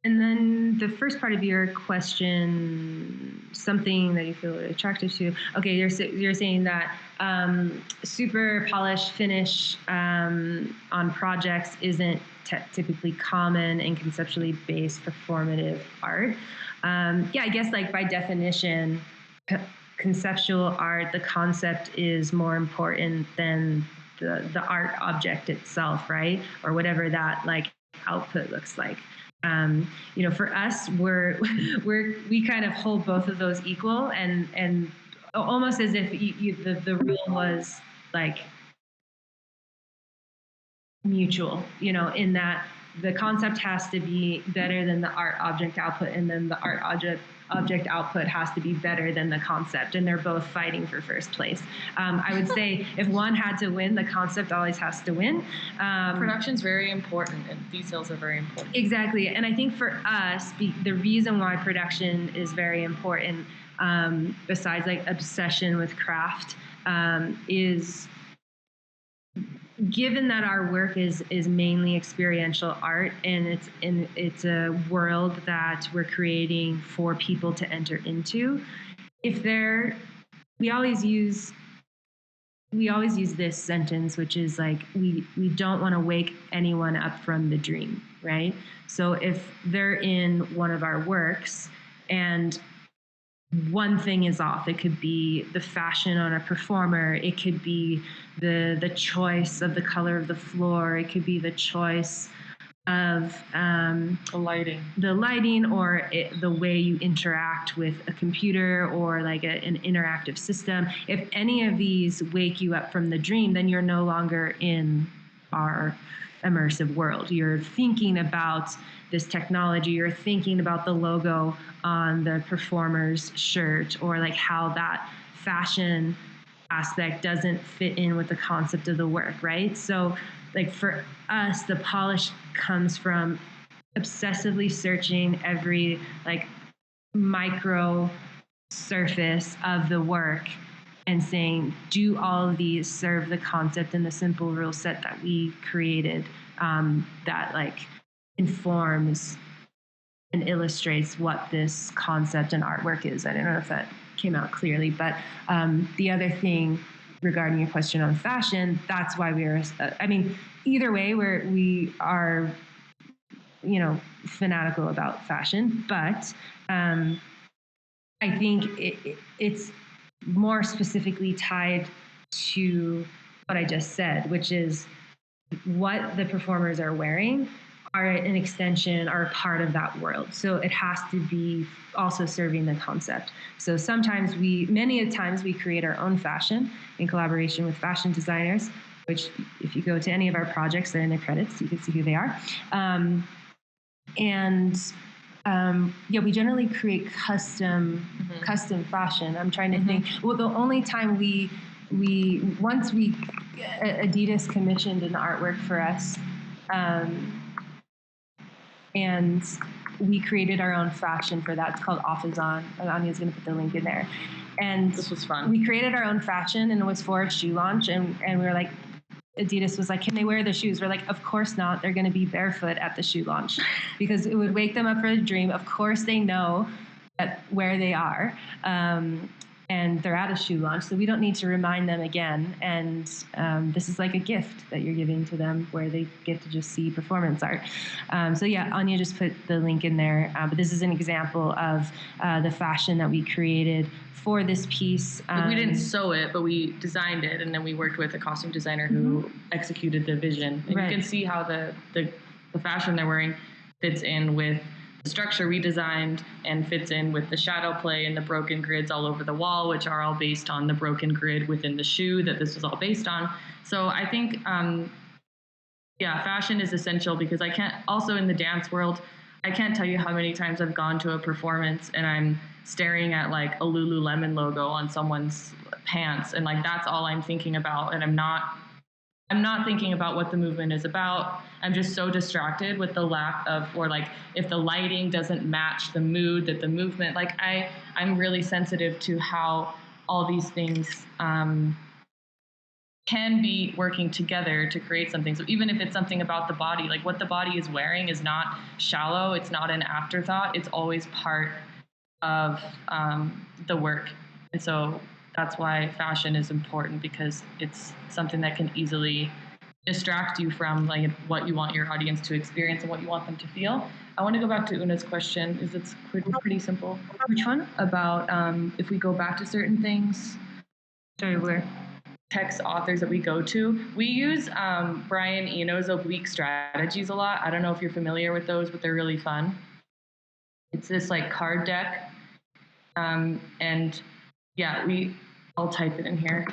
And then the first part of your question, something that you feel attracted to. Okay, you're saying that super polished finish on projects isn't typically common in conceptually based performative art. I guess like by definition, conceptual art, the concept is more important than the art object itself, right? Or whatever that like output looks like. For us, we kind of hold both of those equal, and almost as if the rule was like mutual, in that the concept has to be better than the art object output, and then the art object output has to be better than the concept, and they're both fighting for first place. I would say if one had to win, the concept always has to win. Production's very important, and details are very important. Exactly, and I think for us, the reason why production is very important, besides like obsession with craft, is given that our work is mainly experiential art, and it's a world that we're creating for people to enter into. We always use this sentence, which is like we don't want to wake anyone up from the dream, right? So if they're in one of our works and one thing is off, it could be the fashion on a performer, it could be the choice of the color of the floor, it could be the choice of the lighting, or the way you interact with a computer or like an interactive system. If any of these wake you up from the dream, then you're no longer in our immersive world. You're thinking about this technology, you're thinking about the logo on the performer's shirt, or like how that fashion aspect doesn't fit in with the concept of the work, right? So like for us, the polish comes from obsessively searching every like micro surface of the work and saying, do all of these serve the concept and the simple rule set that we created, that like informs and illustrates what this concept and artwork is. I don't know if that came out clearly, but the other thing regarding your question on fashion, that's why either way, we are, fanatical about fashion, but I think it's more specifically tied to what I just said, which is what the performers are wearing are an extension, are a part of that world. So it has to be also serving the concept. So many times we create our own fashion in collaboration with fashion designers, which if you go to any of our projects, they're in the credits, you can see who they are. We generally create custom fashion. I'm trying to think. Well, the only time once Adidas commissioned an artwork for us, and we created our own fashion for that. It's called Offazon. Ania's going to put the link in there. And this was fun. We created our own fashion, and it was for a shoe launch. And we were like, Adidas was like, can they wear the shoes? We're like, of course not. They're going to be barefoot at the shoe launch because it would wake them up for a dream. Of course they know where they are. And they're at a shoe launch, so we don't need to remind them again. And this is like a gift that you're giving to them where they get to just see performance art. Ania just put the link in there. But this is an example of the fashion that we created for this piece. We didn't sew it, but we designed it, and then we worked with a costume designer who executed the vision. And you can see how the fashion they're wearing fits in with the structure we designed and fits in with the shadow play and the broken grids all over the wall, which are all based on the broken grid within the shoe that this was all based on. So I think, fashion is essential because also in the dance world, I can't tell you how many times I've gone to a performance and I'm staring at like a Lululemon logo on someone's pants, and like that's all I'm thinking about, and I'm not thinking about what the movement is about. I'm just so distracted with the lack of, or like if the lighting doesn't match the mood that the movement, like I'm really sensitive to how all these things can be working together to create something. So even if it's something about the body, like what the body is wearing is not shallow, it's not an afterthought, it's always part of the work. And so that's why fashion is important, because it's something that can easily distract you from like what you want your audience to experience and what you want them to feel. I want to go back to Una's question, is it's pretty simple. Which one? About if we go back to certain things. Sorry, where? Text authors that we go to. We use Brian Eno's oblique strategies a lot. I don't know if you're familiar with those, but they're really fun. It's this like card deck. And yeah, I'll type it in here.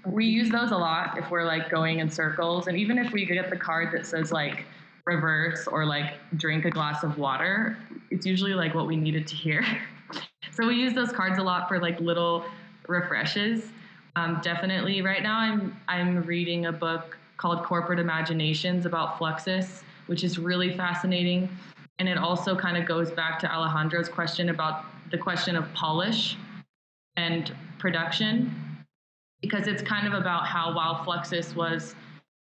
We use those a lot if we're like going in circles. And even if we get the card that says like reverse or like drink a glass of water, it's usually like what we needed to hear. So we use those cards a lot for like little refreshes. Definitely. Right now I'm reading a book called Corporate Imaginations about Fluxus, which is really fascinating. And it also kind of goes back to Alejandro's question about the question of polish and production, because it's kind of about how while Fluxus was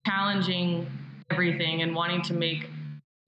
challenging everything and wanting to make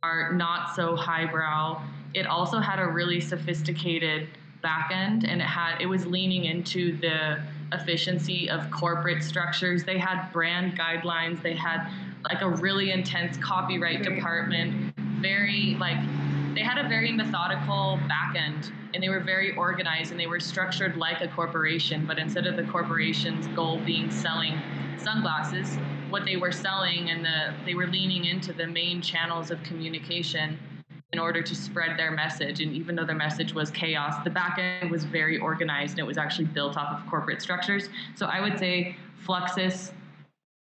art not so highbrow, it also had a really sophisticated back end, and it was leaning into the efficiency of corporate structures. They had brand guidelines, they had like a really intense copyright department, they had a very methodical back end, and they were very organized, and they were structured like a corporation, but instead of the corporation's goal being selling sunglasses, what they were selling, and they were leaning into the main channels of communication in order to spread their message. And even though their message was chaos, the back end was very organized, and it was actually built off of corporate structures. So I would say Fluxus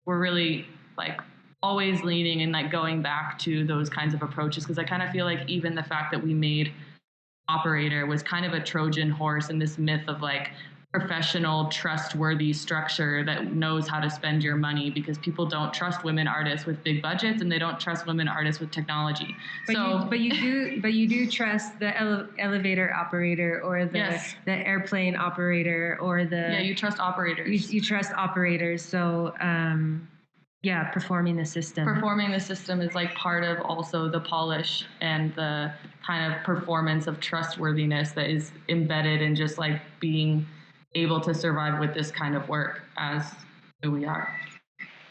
were really like always leaning and like going back to those kinds of approaches, because I kind of feel like even the fact that we made Operator was kind of a Trojan horse in this myth of like professional, trustworthy structure that knows how to spend your money, because people don't trust women artists with big budgets, and they don't trust women artists with technology. But you do trust the elevator operator or the airplane operator or the you trust operators. You trust operators. So performing the system. Performing the system is like part of also the polish and the kind of performance of trustworthiness that is embedded in just like being able to survive with this kind of work as who we are.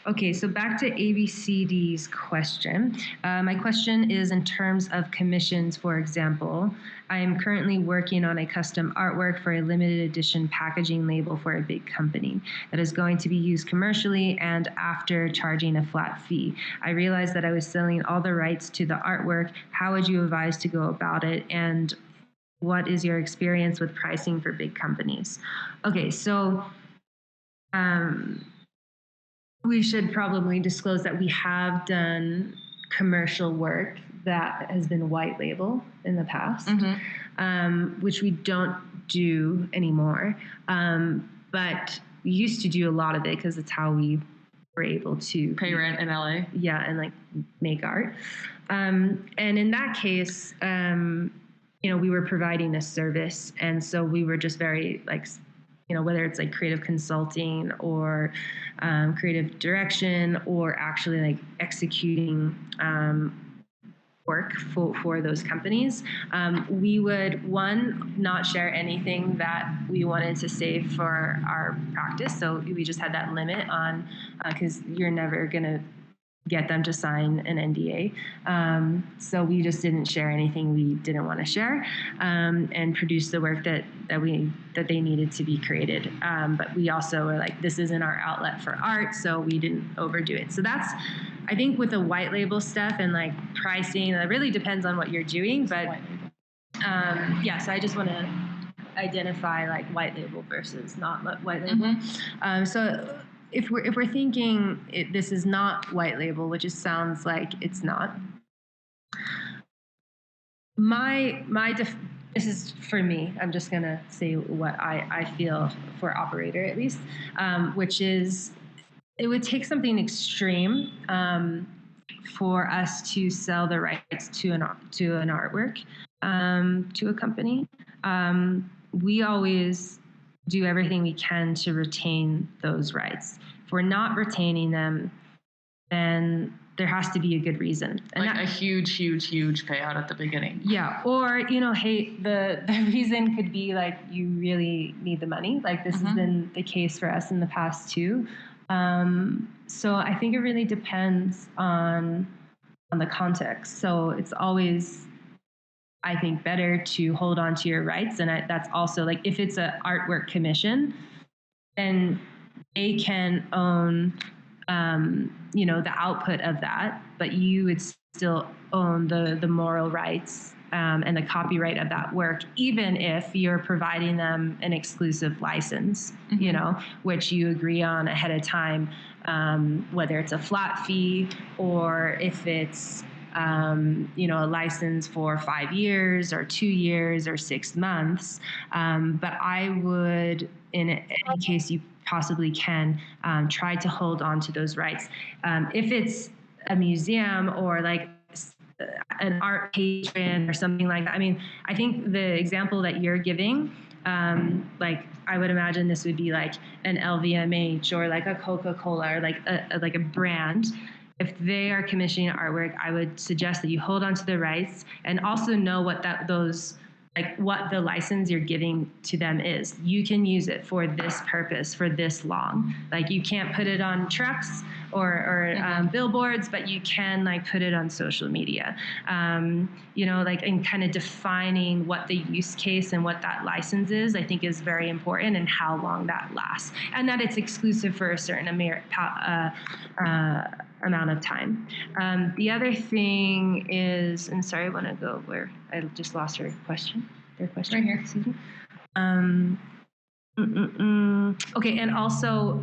Okay, so back to ABCD's question. My question is in terms of commissions, for example. I am currently working on a custom artwork for a limited edition packaging label for a big company that is going to be used commercially and after charging a flat fee. I realized that I was selling all the rights to the artwork. How would you advise to go about it? And what is your experience with pricing for big companies? Okay, so we should probably disclose that we have done commercial work that has been white label in the past, which we don't do anymore. But we used to do a lot of it because it's how we were able to pay rent in LA. Yeah, and like make art. And in that case, we were providing a service. And so we were just very like, whether it's like creative consulting or creative direction or actually like executing work for those companies, we would, not share anything that we wanted to save for our practice. So we just had that limit on, because you're never going to get them to sign an NDA. So we just didn't share anything we didn't want to share, and produce the work that they needed to be created. But we also were like, this isn't our outlet for art, so we didn't overdo it. So that's, I think with the white label stuff and like pricing, it really depends on what you're doing. But so I just want to identify like white label versus not white label. So if we're thinking this is not white label, which it sounds like it's not, This is for me. I'm just gonna say what I feel for operator at least, which is it would take something extreme for us to sell the rights to an artwork to a company. We always do everything we can to retain those rights. If we're not retaining them, then there has to be a good reason. And like a huge payout at the beginning. Yeah. Or, hey, the reason could be like you really need the money. Like this has been the case for us in the past too. So I think it really depends on the context. So it's always, I think, better to hold on to your rights. And that's also like if it's an artwork commission, then they can own the output of that, but you would still own the moral rights and the copyright of that work, even if you're providing them an exclusive license, which you agree on ahead of time, whether it's a flat fee or if it's a license for 5 years or 2 years or 6 months. But I would, in any case you possibly can, try to hold on to those rights. If it's a museum or like an art patron or something like that, I mean, I think the example that you're giving, like I would imagine this would be like an LVMH or like a Coca-Cola or like a brand. If they are commissioning artwork, I would suggest that you hold on to the rights and also know what what the license you're giving to them is. You can use it for this purpose for this long. Like you can't put it on trucks or billboards, but you can like put it on social media. And kind of defining what the use case and what that license is, I think is very important, and how long that lasts, and that it's exclusive for a certain amount of time. The other thing is, and sorry, I want to go where I just lost their question. Right here. Excuse me. Okay, and also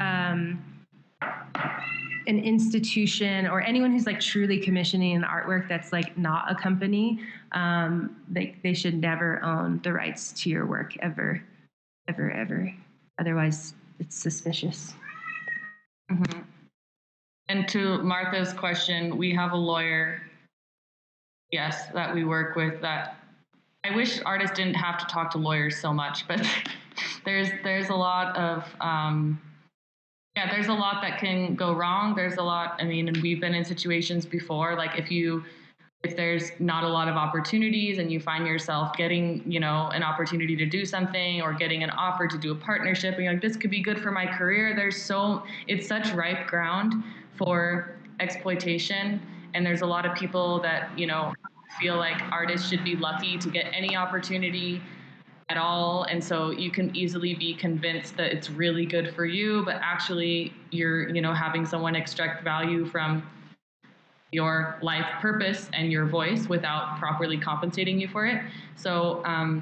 an institution or anyone who's like truly commissioning an artwork that's like not a company, they should never own the rights to your work ever. Otherwise, it's suspicious. Mm-hmm. And to Martha's question, we have a lawyer, yes, that we work with. That I wish artists didn't have to talk to lawyers so much, but there's a lot of there's a lot that can go wrong. There's a lot. I mean, and we've been in situations before, like if there's not a lot of opportunities and you find yourself getting, an opportunity to do something or getting an offer to do a partnership, and you're like, this could be good for my career. It's such ripe ground for exploitation. And there's a lot of people that, feel like artists should be lucky to get any opportunity at all. And so you can easily be convinced that it's really good for you, but actually you're, having someone extract value from your life purpose and your voice without properly compensating you for it. So I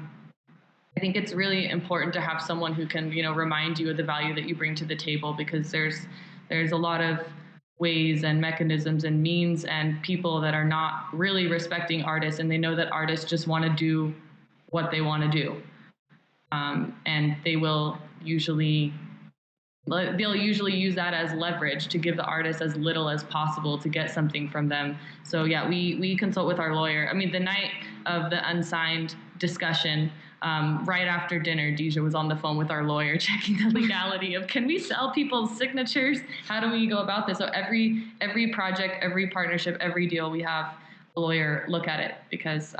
think it's really important to have someone who can, remind you of the value that you bring to the table, because there's a lot of ways and mechanisms and means and people that are not really respecting artists, and they know that artists just want to do what they want to do. And they'll usually use that as leverage to give the artist as little as possible to get something from them. So yeah, we consult with our lawyer. I mean, the night of the unsigned discussion, right after dinner, Dejha was on the phone with our lawyer checking the legality of, can we sell people's signatures? How do we go about this? So every project, every partnership, every deal, we have a lawyer look at it, because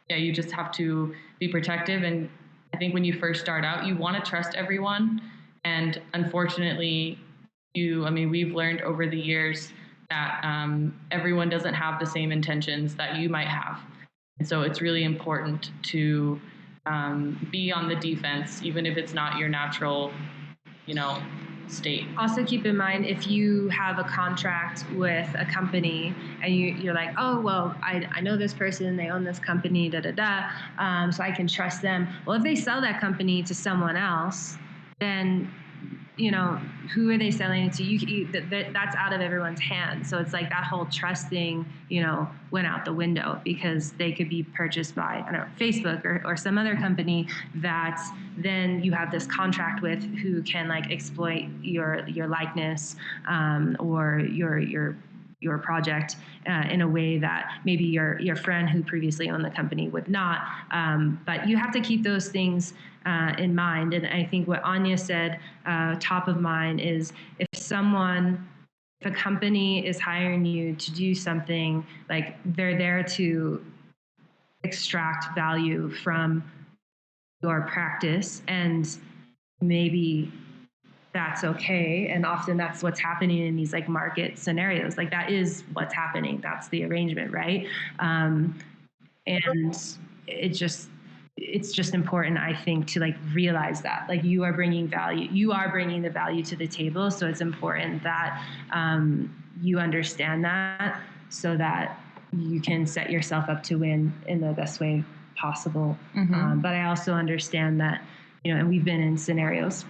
you just have to be protective. And I think when you first start out, you want to trust everyone. And unfortunately, we've learned over the years that everyone doesn't have the same intentions that you might have. And so it's really important to be on the defense, even if it's not your natural, state. Also keep in mind, if you have a contract with a company and you're like, oh, well, I know this person, they own this company, so I can trust them. Well, if they sell that company to someone else, then who are they selling it to? That's out of everyone's hands. So it's like that whole trust thing, went out the window because they could be purchased by, I don't know, Facebook or some other company that then you have this contract with who can like exploit your likeness or your project in a way that maybe your friend who previously owned the company would not. But you have to keep those things in mind. And I think what Ania said, top of mind, is if a company is hiring you to do something, like they're there to extract value from your practice, and maybe that's okay. And often that's what's happening in these like market scenarios. Like that is what's happening. That's the arrangement, right? And it's just important, I think, to like realize that like you are bringing the value to the table. So it's important that you understand that so that you can set yourself up to win in the best way possible. But I also understand that, and we've been in scenarios.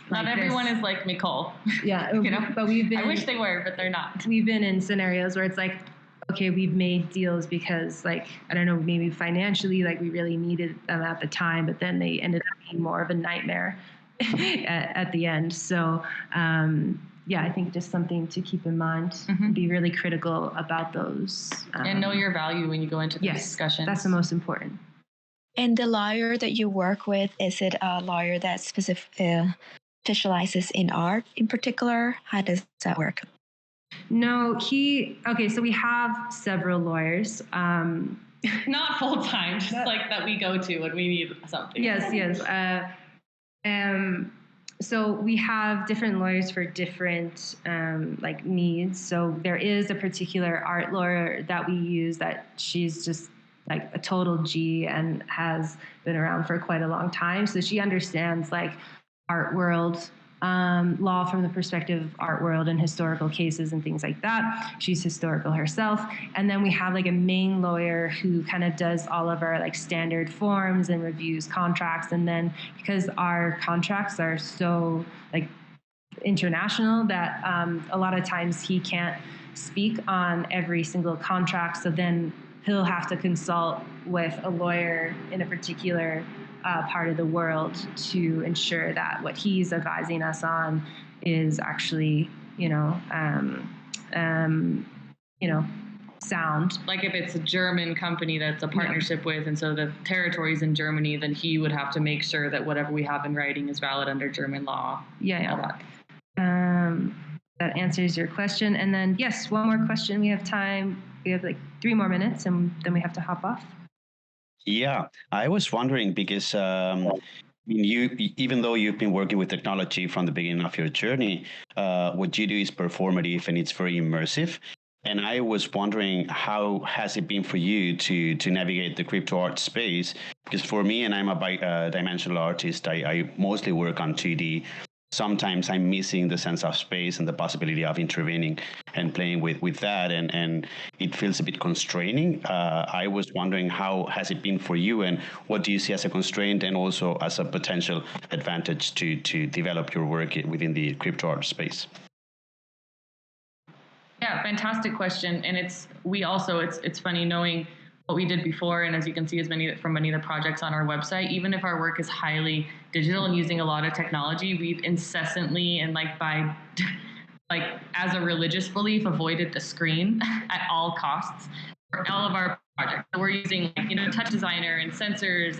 Not everyone is like Nicole. Yeah, but I wish they were, but they're not. We've been in scenarios where it's like, okay, we've made deals because, like, I don't know, maybe financially, like we really needed them at the time, but then they ended up being more of a nightmare at the end. So, I think just something to keep in mind. Be really critical about those. And know your value when you go into the discussions. That's the most important. And the lawyer that you work with, is it a lawyer that specializes in art in particular? How does that work? No, so we have several lawyers. Not full time, just like that we go to when we need something. Yes. So we have different lawyers for different like needs. So there is a particular art lawyer that we use that she's just like a total G and has been around for quite a long time. So she understands like art world law from the perspective of art world and historical cases and things like that. She's historical herself. And then we have like a main lawyer who kind of does all of our like standard forms and reviews contracts. And then because our contracts are so like international that a lot of times he can't speak on every single contract. So then he'll have to consult with a lawyer in a particular part of the world to ensure that what he's advising us on is actually, sound. Like if it's a German company that's a partnership with, and so the territory's in Germany, then he would have to make sure that whatever we have in writing is valid under German law. Yeah. That answers your question. And then, yes, one more question. We have time. We have like 3 more minutes, and then we have to hop off. Yeah, I was wondering because you, even though you've been working with technology from the beginning of your journey, what you do is performative and it's very immersive. And I was wondering, how has it been for you to navigate the crypto art space? Because for me, and I'm a bi-dimensional artist, I mostly work on 2D. Sometimes I'm missing the sense of space and the possibility of intervening and playing with that, and it feels a bit constraining. I was wondering, how has it been for you, and what do you see as a constraint and also as a potential advantage to develop your work within the crypto art space? Yeah, fantastic question. And it's funny knowing what we did before, and as you can see, from many of the projects on our website, even if our work is highly digital and using a lot of technology, we've incessantly and as a religious belief, avoided the screen at all costs for all of our projects. So we're using Touch Designer and sensors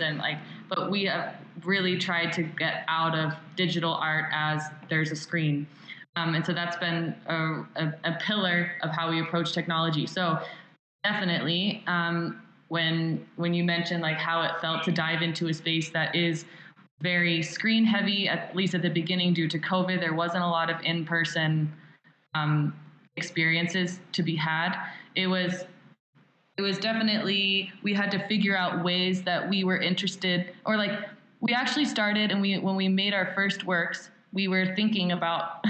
but we have really tried to get out of digital art as there's a screen. And so that's been a pillar of how we approach technology. So definitely, when you mentioned how it felt to dive into a space that is very screen heavy, at least at the beginning due to COVID, there wasn't a lot of in-person experiences to be had. It was definitely, we had to figure out ways that we were interested, or we actually started, and when we made our first works, we were thinking about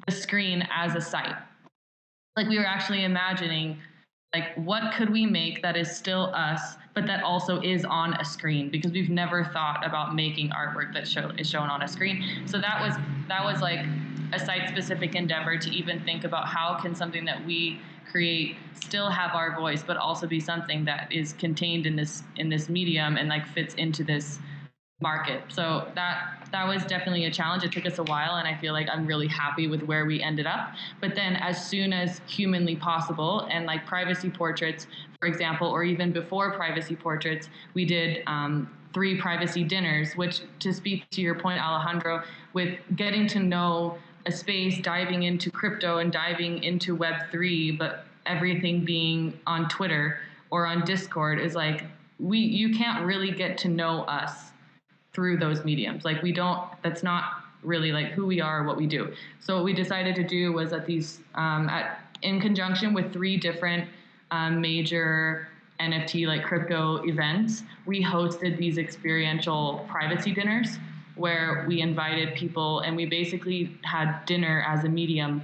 the screen as a site. We were actually imagining like, what could we make that is still us, but that also is on a screen? Because we've never thought about making artwork that is shown on a screen. So that was like a site-specific endeavor to even think about how can something that we create still have our voice, but also be something that is contained in this medium and like fits into this market. So that was definitely a challenge. It took us a while, and I feel like I'm really happy with where we ended up. But then as soon as humanly possible, and like privacy portraits, for example, or even before privacy portraits, we did 3 privacy dinners, which, to speak to your point, Alejandro, with getting to know a space, diving into crypto and diving into Web3, but everything being on Twitter or on Discord is like, you can't really get to know us through those mediums. Like that's not really like who we are, what we do. So what we decided to do was at these, in conjunction with 3 different major NFT, like crypto events, we hosted these experiential privacy dinners where we invited people, and we basically had dinner as a medium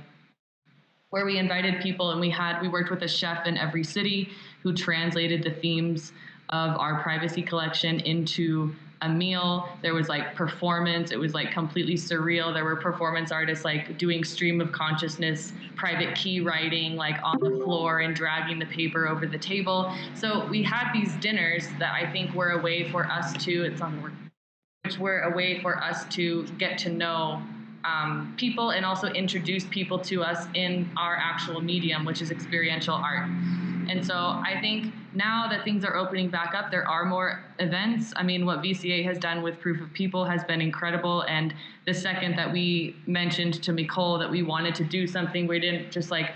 where we invited people, and we worked with a chef in every city who translated the themes of our privacy collection into a meal. There was like performance. It was like completely surreal. There were performance artists like doing stream of consciousness, private key writing, like on the floor and dragging the paper over the table. So we had these dinners that I think were a way for us to, which were a way for us to get to know people and also introduce people to us in our actual medium, which is experiential art. And so I think now that things are opening back up, there are more events. I mean, what VCA has done with Proof of People has been incredible. And the second that we mentioned to Nicole that we wanted to do something, we didn't just like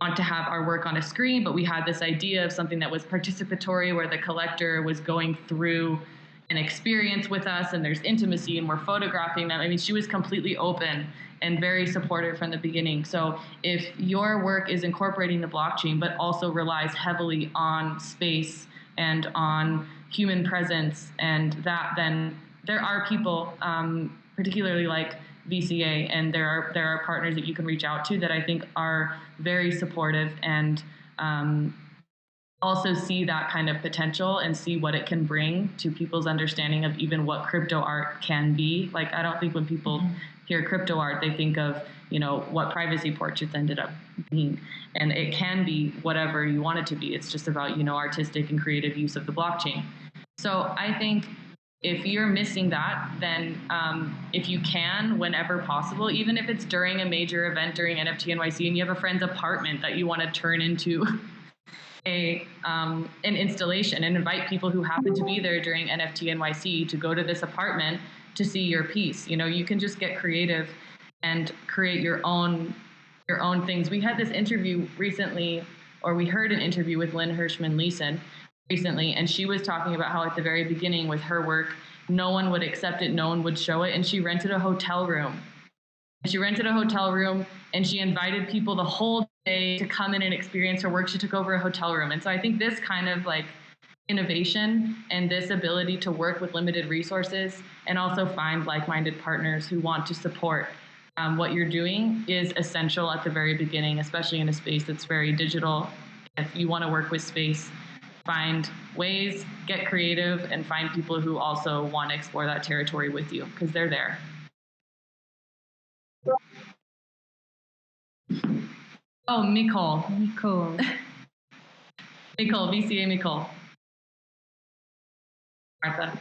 want to have our work on a screen, but we had this idea of something that was participatory, where the collector was going through an experience with us, and there's intimacy, and we're photographing them. I mean, she was completely open and very supportive from the beginning. So if your work is incorporating the blockchain, but also relies heavily on space and on human presence, and that, then there are people, particularly like VCA, and there are partners that you can reach out to that I think are very supportive and also see that kind of potential and see what it can bring to people's understanding of even what crypto art can be. Like, I don't think when people hear crypto art, they think of, what privacy portraits ended up being. And it can be whatever you want it to be. It's just about, artistic and creative use of the blockchain. So I think if you're missing that, then if you can, whenever possible, even if it's during a major event during NFT NYC and you have a friend's apartment that you want to turn into an installation and invite people who happen to be there during NFT NYC to go to this apartment to see your piece. You can just get creative and create your own things. We had this interview recently, or we heard an interview with Lynn Hirschman-Leeson recently, and she was talking about how at the very beginning with her work, no one would accept it, no one would show it, and she rented a hotel room. And she invited people the whole day to come in and experience her work. She took over a hotel room. And so I think this kind of like innovation and this ability to work with limited resources and also find like-minded partners who want to support what you're doing is essential at the very beginning, especially in a space that's very digital. If you want to work with space, find ways, get creative, and find people who also want to explore that territory with you, because they're there. Oh, Nicole, VCA Nicole. Martha.